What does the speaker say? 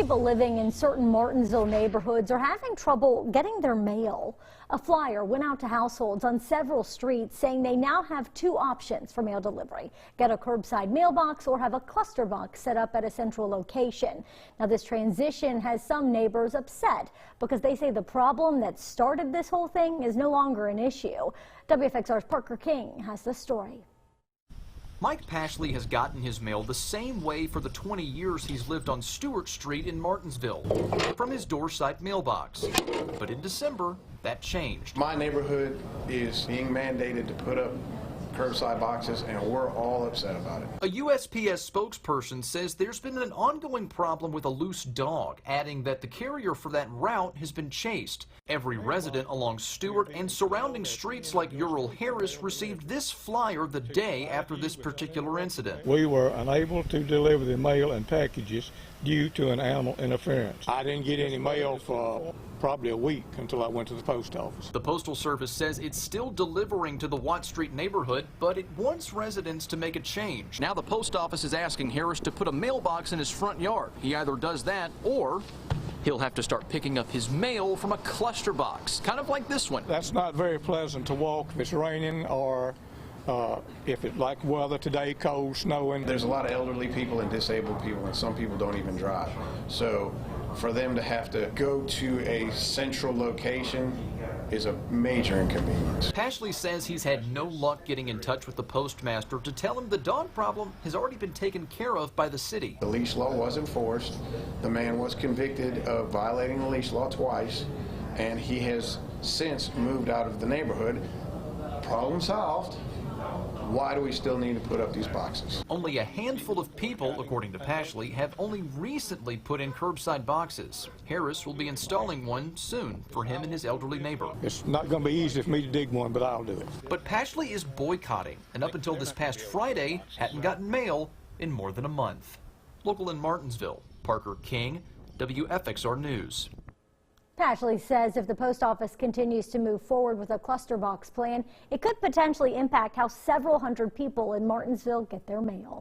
people living in certain Martinsville neighborhoods are having trouble getting their mail. A flyer went out to households on several streets saying they now have two options for mail delivery: get a curbside mailbox or have a cluster box set up at a central location. Now, this transition has some neighbors upset because they say the problem that started this whole thing is no longer an issue. WFXR's Parker King has the story. Mike Pashley has gotten his mail the same way for the 20 years he's lived on Stewart Street in Martinsville, from his doorside mailbox. But in December, that changed. My neighborhood is being mandated to put up curbside boxes, and we're all upset about it. A USPS spokesperson says there's been an ongoing problem with a loose dog, adding that the carrier for that route has been chased. Every resident along Stewart and surrounding streets like Ural Harris received this flyer the day after this particular incident. We were unable to deliver the mail and packages due to an animal interference. I didn't get any mail for probably a week until I went to the post office. The Postal Service says it's still delivering to the Watt Street neighborhood, but it wants residents to make a change. Now the post office is asking Harris to put a mailbox in his front yard. He either does that or he'll have to start picking up his mail from a cluster box, kind of like this one. That's not very pleasant to walk if it's raining or if it's like weather today, cold, snowing. There's a lot of elderly people and disabled people, and some people don't even drive. So for them to have to go to a central location is a major inconvenience. Pashley says he's had no luck getting in touch with the postmaster to tell him the dog problem has already been taken care of by the city. The leash law was enforced. The man was convicted of violating the leash law twice, and he has since moved out of the neighborhood. Problem solved. Why do we still need to put up these boxes? Only a handful of people, according to Pashley, have only recently put in curbside boxes. Harris will be installing one soon for him and his elderly neighbor. It's not going to be easy for me to dig one, but I'll do it. But Pashley is boycotting, and up until this past Friday, hadn't gotten mail in more than a month. Local in Martinsville, Parker King, WFXR News. Pashley says if the post office continues to move forward with a cluster box plan, it could potentially impact how several hundred people in Martinsville get their mail.